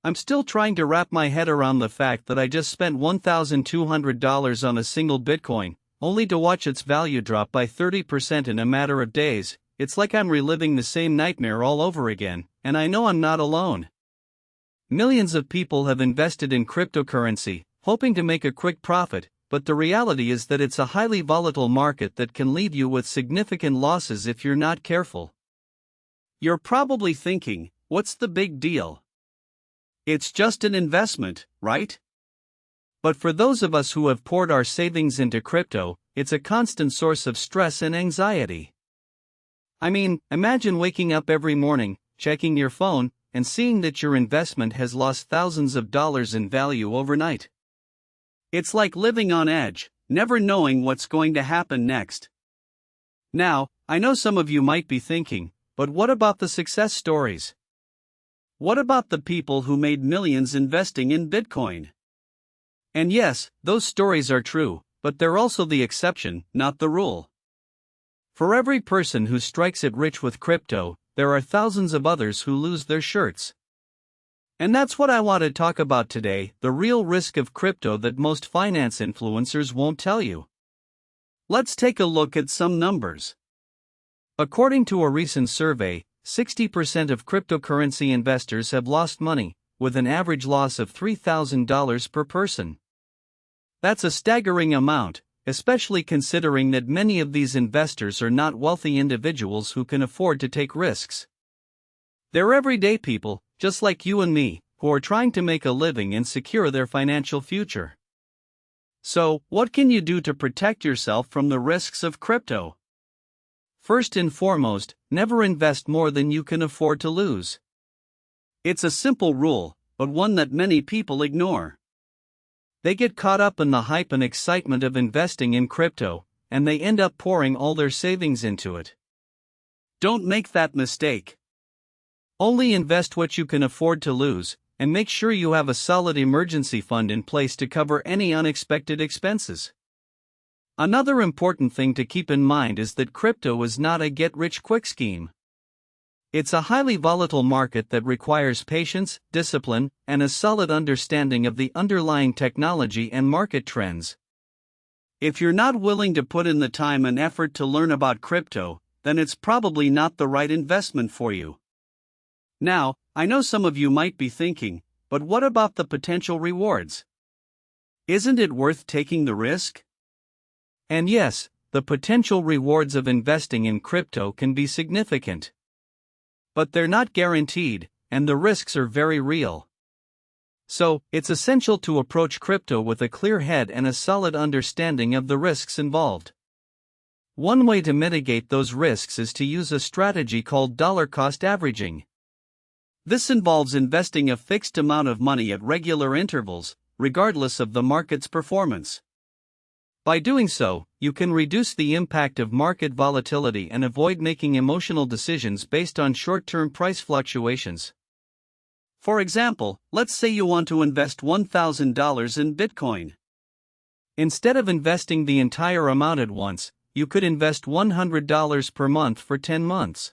I'm still trying to wrap my head around the fact that I just spent $1,200 on a single Bitcoin, only to watch its value drop by 30% in a matter of days. It's like I'm reliving the same nightmare all over again, and I know I'm not alone. Millions of people have invested in cryptocurrency, hoping to make a quick profit, but the reality is that it's a highly volatile market that can leave you with significant losses if you're not careful. You're probably thinking, what's the big deal? It's just an investment, right? But for those of us who have poured our savings into crypto, it's a constant source of stress and anxiety. I mean, imagine waking up every morning, checking your phone, and seeing that your investment has lost thousands of dollars in value overnight. It's like living on edge, never knowing what's going to happen next. Now, I know some of you might be thinking, but what about the success stories? What about the people who made millions investing in Bitcoin? And yes, those stories are true, but they're also the exception, not the rule. For every person who strikes it rich with crypto, there are thousands of others who lose their shirts. And that's what I want to talk about today, the real risk of crypto that most finance influencers won't tell you. Let's take a look at some numbers. According to a recent survey, 60% of cryptocurrency investors have lost money, with an average loss of $3,000 per person. That's a staggering amount, especially considering that many of these investors are not wealthy individuals who can afford to take risks. They're everyday people, just like you and me, who are trying to make a living and secure their financial future. So, what can you do to protect yourself from the risks of crypto? First and foremost, never invest more than you can afford to lose. It's a simple rule, but one that many people ignore. They get caught up in the hype and excitement of investing in crypto, and they end up pouring all their savings into it. Don't make that mistake. Only invest what you can afford to lose, and make sure you have a solid emergency fund in place to cover any unexpected expenses. Another important thing to keep in mind is that crypto is not a get-rich-quick scheme. It's a highly volatile market that requires patience, discipline, and a solid understanding of the underlying technology and market trends. If you're not willing to put in the time and effort to learn about crypto, then it's probably not the right investment for you. Now, I know some of you might be thinking, but what about the potential rewards? Isn't it worth taking the risk? And yes, the potential rewards of investing in crypto can be significant. But they're not guaranteed, and the risks are very real. So, it's essential to approach crypto with a clear head and a solid understanding of the risks involved. One way to mitigate those risks is to use a strategy called dollar cost averaging. This involves investing a fixed amount of money at regular intervals, regardless of the market's performance. By doing so, you can reduce the impact of market volatility and avoid making emotional decisions based on short-term price fluctuations. For example, let's say you want to invest $1,000 in Bitcoin. Instead of investing the entire amount at once, you could invest $100 per month for 10 months.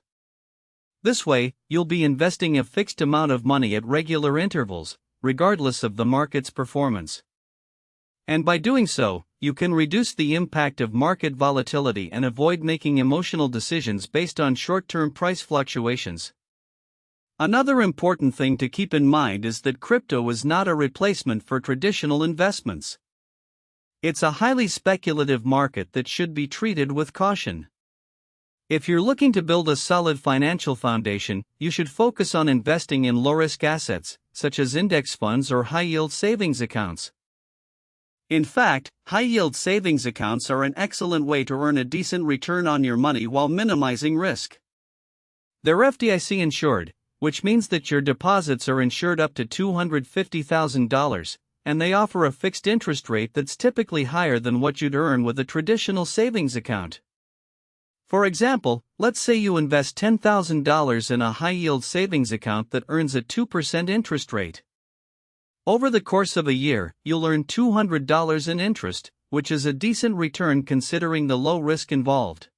This way, you'll be investing a fixed amount of money at regular intervals, regardless of the market's performance. And by doing so, you can reduce the impact of market volatility and avoid making emotional decisions based on short-term price fluctuations. Another important thing to keep in mind is that crypto is not a replacement for traditional investments. It's a highly speculative market that should be treated with caution. If you're looking to build a solid financial foundation, you should focus on investing in low-risk assets, such as index funds or high-yield savings accounts. In fact, high-yield savings accounts are an excellent way to earn a decent return on your money while minimizing risk. They're FDIC insured, which means that your deposits are insured up to $250,000, and they offer a fixed interest rate that's typically higher than what you'd earn with a traditional savings account. For example, let's say you invest $10,000 in a high-yield savings account that earns a 2% interest rate. Over the course of a year, you'll earn $200 in interest, which is a decent return considering the low risk involved.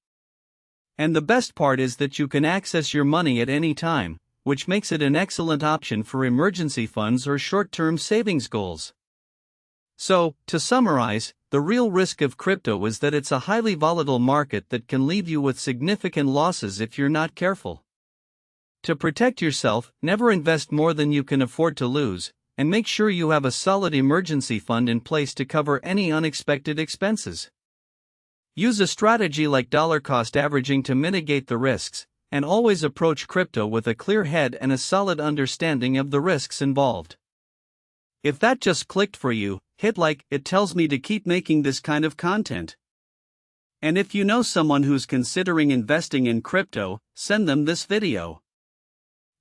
And the best part is that you can access your money at any time, which makes it an excellent option for emergency funds or short-term savings goals. So, to summarize, the real risk of crypto is that it's a highly volatile market that can leave you with significant losses if you're not careful. To protect yourself, never invest more than you can afford to lose, and make sure you have a solid emergency fund in place to cover any unexpected expenses. Use a strategy like dollar cost averaging to mitigate the risks, and always approach crypto with a clear head and a solid understanding of the risks involved. If that just clicked for you, hit like. It tells me to keep making this kind of content. And if you know someone who's considering investing in crypto, send them this video.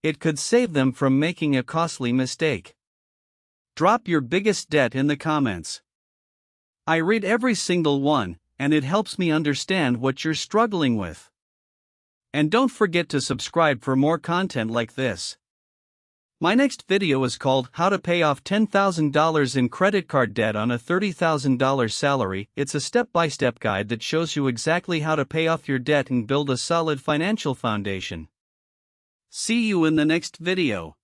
It could save them from making a costly mistake. Drop your biggest debt in the comments. I read every single one, and it helps me understand what you're struggling with. And don't forget to subscribe for more content like this. My next video is called How to Pay Off $10,000 in Credit Card Debt on a $30,000 Salary. It's a step-by-step guide that shows you exactly how to pay off your debt and build a solid financial foundation. See you in the next video.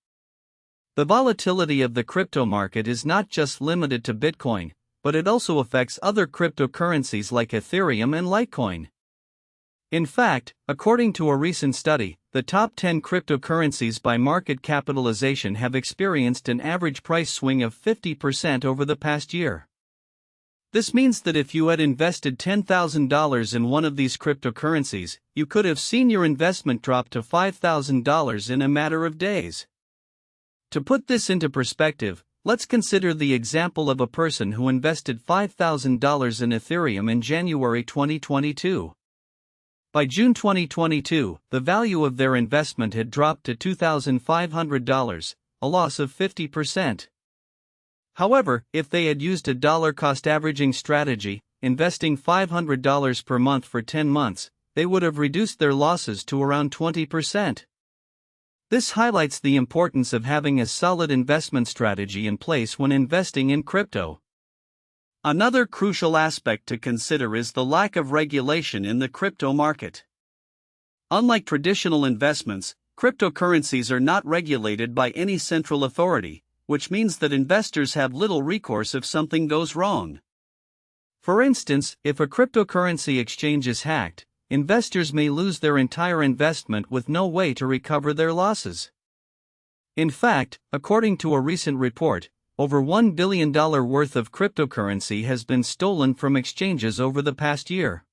The volatility of the crypto market is not just limited to Bitcoin, but it also affects other cryptocurrencies like Ethereum and Litecoin. In fact, according to a recent study, the top 10 cryptocurrencies by market capitalization have experienced an average price swing of 50% over the past year. This means that if you had invested $10,000 in one of these cryptocurrencies, you could have seen your investment drop to $5,000 in a matter of days. To put this into perspective, let's consider the example of a person who invested $5,000 in Ethereum in January 2022. By June 2022, the value of their investment had dropped to $2,500, a loss of 50%. However, if they had used a dollar cost averaging strategy, investing $500 per month for 10 months, they would have reduced their losses to around 20%. This highlights the importance of having a solid investment strategy in place when investing in crypto. Another crucial aspect to consider is the lack of regulation in the crypto market. Unlike traditional investments, cryptocurrencies are not regulated by any central authority, which means that investors have little recourse if something goes wrong. For instance, if a cryptocurrency exchange is hacked, investors may lose their entire investment with no way to recover their losses. In fact, according to a recent report, over $1 billion worth of cryptocurrency has been stolen from exchanges over the past year.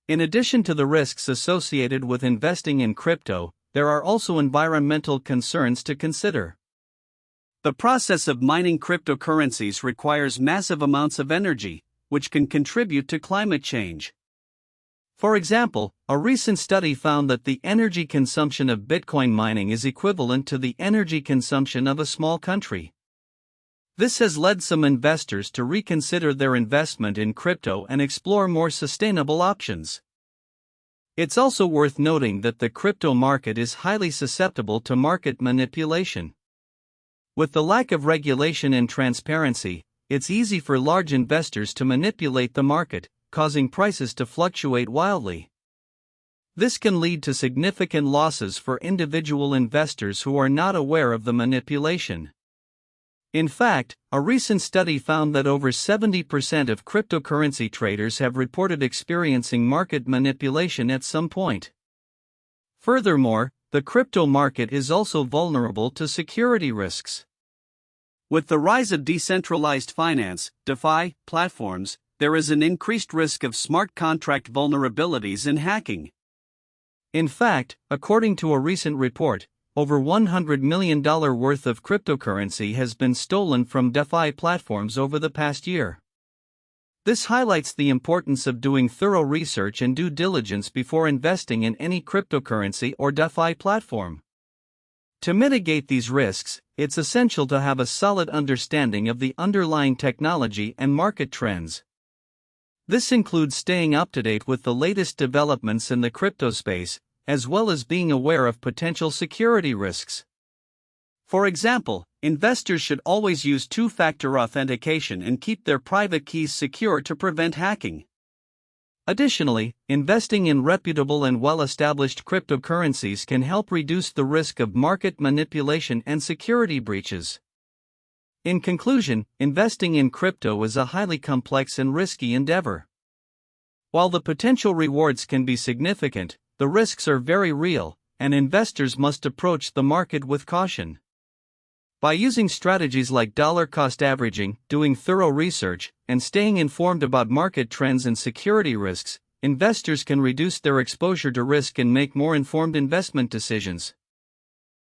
In addition to the risks associated with investing in crypto, there are also environmental concerns to consider. The process of mining cryptocurrencies requires massive amounts of energy, which can contribute to climate change. For example, a recent study found that the energy consumption of Bitcoin mining is equivalent to the energy consumption of a small country. This has led some investors to reconsider their investment in crypto and explore more sustainable options. It's also worth noting that the crypto market is highly susceptible to market manipulation. With the lack of regulation and transparency, it's easy for large investors to manipulate the market, causing prices to fluctuate wildly. This can lead to significant losses for individual investors who are not aware of the manipulation. In fact, a recent study found that over 70% of cryptocurrency traders have reported experiencing market manipulation at some point. Furthermore, the crypto market is also vulnerable to security risks. With the rise of decentralized finance, DeFi, platforms, there is an increased risk of smart contract vulnerabilities and hacking. In fact, according to a recent report, over $100 million worth of cryptocurrency has been stolen from DeFi platforms over the past year. This highlights the importance of doing thorough research and due diligence before investing in any cryptocurrency or DeFi platform. To mitigate these risks, it's essential to have a solid understanding of the underlying technology and market trends. This includes staying up to date with the latest developments in the crypto space, as well as being aware of potential security risks. For example, investors should always use two-factor authentication and keep their private keys secure to prevent hacking. Additionally, investing in reputable and well-established cryptocurrencies can help reduce the risk of market manipulation and security breaches. In conclusion, investing in crypto is a highly complex and risky endeavor. While the potential rewards can be significant, the risks are very real, and investors must approach the market with caution. By using strategies like dollar-cost averaging, doing thorough research, and staying informed about market trends and security risks, investors can reduce their exposure to risk and make more informed investment decisions.